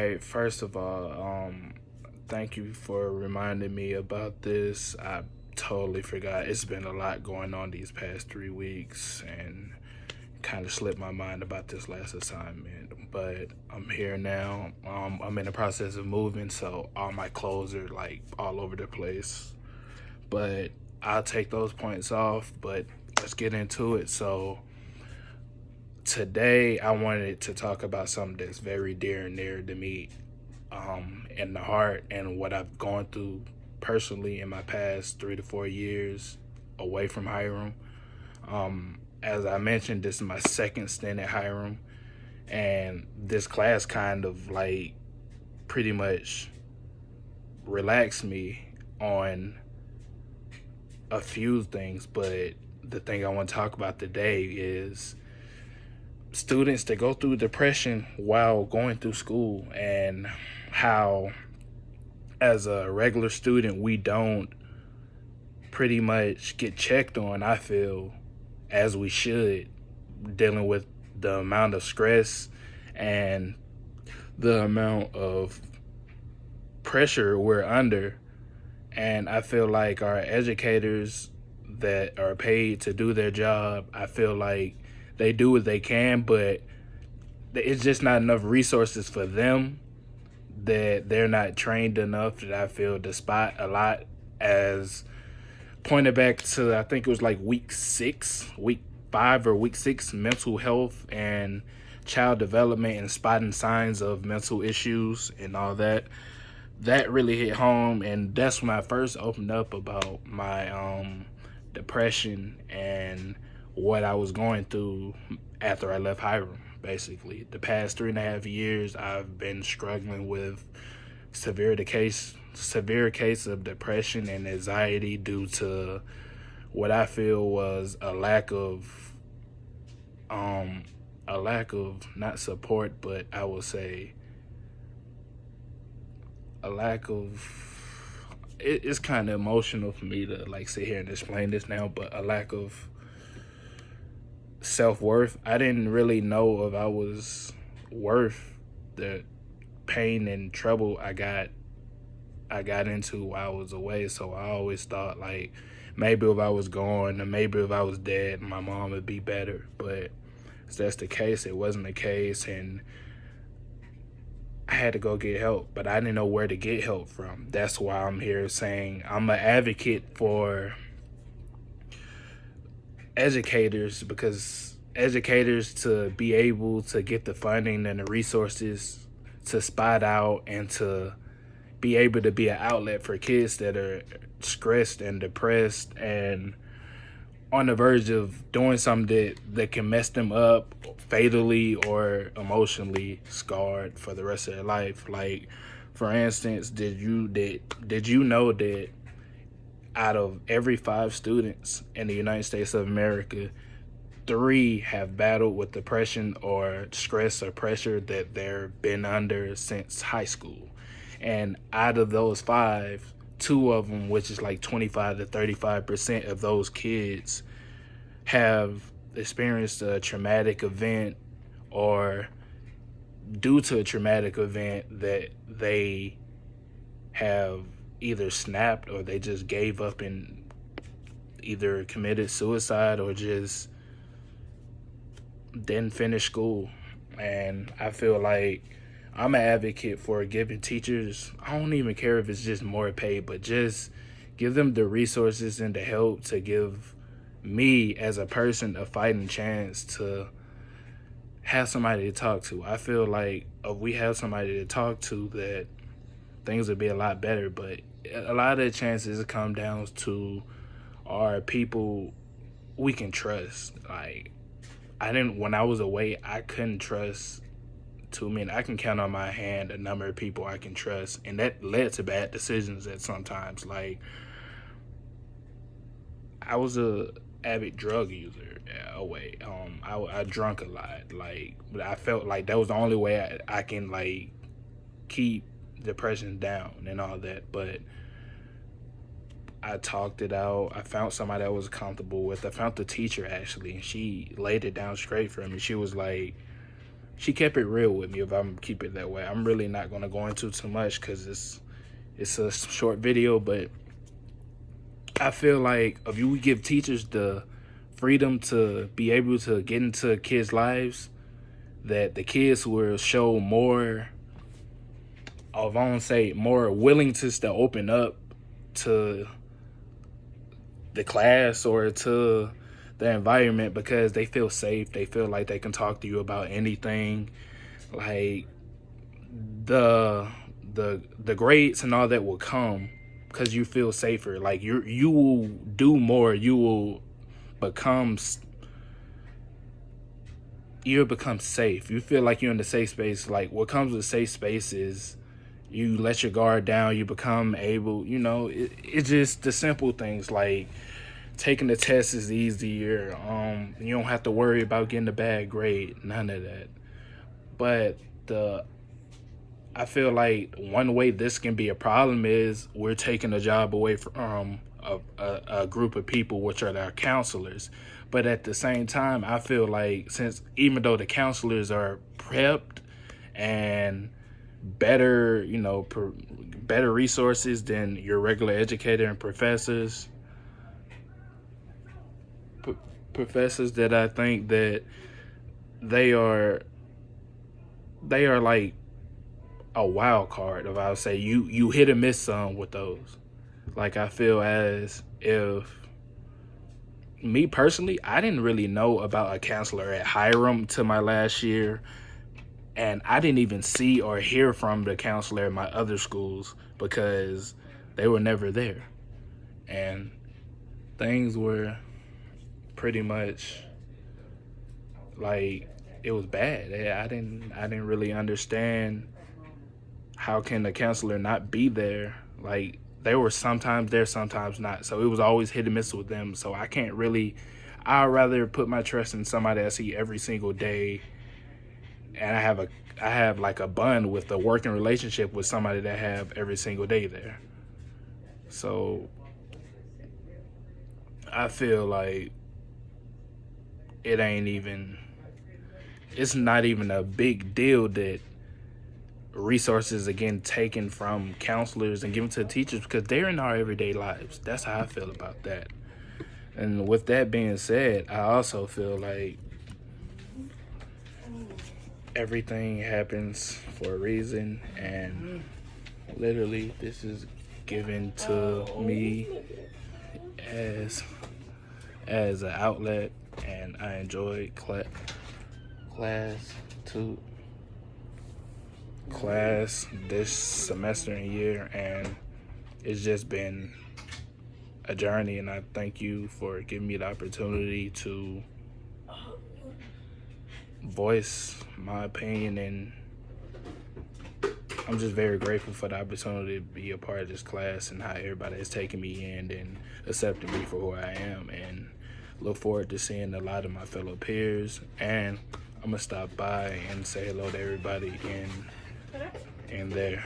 Hey, first of all, thank you for reminding me about this. I totally forgot. It's been a lot going on these past 3 weeks and kind of slipped my mind about this last assignment. But I'm here now. I'm in the process of moving, so all my clothes are like all over the place. But I'll take those points off. But let's get into it. So today I wanted to talk about something that's very dear and near to me, in the heart, and what I've gone through personally in my past 3 to 4 years away from Hiram. As I mentioned, this is my second stint at Hiram, and this class kind of like pretty much relaxed me on a few things. But the thing I want to talk about today is students that go through depression while going through school, and how as a regular student we don't pretty much get checked on, I feel, as we should, dealing with the amount of stress and the amount of pressure we're under. And I feel like our educators that are paid to do their job, I feel like they do what they can, but it's just not enough resources for them, that they're not trained enough, that I feel, despite a lot, as pointed back to, I think it was like week 5 or week 6, mental health and child development and spotting signs of mental issues and all that. That really hit home, and that's when I first opened up about my depression and what I was going through after I left Hiram. Basically, the past 3.5 years, I've been struggling with severe case of depression and anxiety due to what I feel was a lack of not support, but I will say a lack of, it's kind of emotional for me to like sit here and explain this now, but a lack of self-worth. I didn't really know if I was worth the pain and trouble I got into while I was away. So I always thought like maybe if I was gone, or maybe if I was dead, my mom would be better. But if that's the case, it wasn't the case, and I had to go get help, but I didn't know where to get help from. That's why I'm here saying I'm an advocate for educators, because educators to be able to get the funding and the resources to spot out and to be able to be an outlet for kids that are stressed and depressed and on the verge of doing something that can mess them up fatally or emotionally scarred for the rest of their life. Like, for instance, did you know that out of every 5 students in the United States of America, 3 have battled with depression or stress or pressure that they've been under since high school? And out of those 5, 2 of them, which is like 25 to 35% of those kids, have experienced a traumatic event, or due to a traumatic event that they have either snapped or they just gave up and either committed suicide or just didn't finish school. And I feel like I'm an advocate for giving teachers, I don't even care if it's just more pay, but just give them the resources and the help to give me as a person a fighting chance to have somebody to talk to. I feel like if we have somebody to talk to, that things would be a lot better. But a lot of the chances it come down to are people we can trust. Like, when I was away, I couldn't trust too many. I can count on my hand a number of people I can trust, and that led to bad decisions at sometimes. Like, I was a avid drug user away. I drunk a lot. Like, but I felt like that was the only way I can like keep depression down and all that. But I talked it out. I found somebody I was comfortable with. I found the teacher actually, and she laid it down straight for me. She was like, she kept it real with me, if I'm keep it that way. I'm really not gonna go into too much because it's a short video, but I feel like if you give teachers the freedom to be able to get into kids' lives, that the kids will show more of, I won't say more willingness to open up to the class or to the environment because they feel safe. They feel like they can talk to you about anything. Like the grades and all that will come because you feel safer. Like you will do more. You'll become safe. You feel like you're in the safe space. Like what comes with safe space is you let your guard down. You become able. It's just the simple things like taking the test is easier. You don't have to worry about getting a bad grade. None of that. But I feel like one way this can be a problem is we're taking a job away from a group of people, which are our counselors. But at the same time, I feel like since even though the counselors are prepped and better, better resources than your regular educator and professors, that I think that they are like a wild card. If I would say you hit or miss some with those. Like I feel as if me personally, I didn't really know about a counselor at Hiram to my last year, and I didn't even see or hear from the counselor at my other schools because they were never there, and things were pretty much like it was bad. I didn't really understand how can the counselor not be there. Like they were sometimes there, sometimes not. So it was always hit and miss with them. So I'd rather put my trust in somebody I see every single day, and I have like a bond with a working relationship with somebody that I have every single day there. So I feel like it's not even a big deal that resources are getting taken from counselors and given to teachers because they're in our everyday lives. That's how I feel about that. And with that being said, I also feel like everything happens for a reason, and literally this is given to me as an outlet, and I enjoyed class this semester and year, and it's just been a journey, and I thank you for giving me the opportunity to voice my opinion, and I'm just very grateful for the opportunity to be a part of this class and how everybody is taking me in and accepting me for who I am, and look forward to seeing a lot of my fellow peers. And I'm gonna stop by and say hello to everybody in there.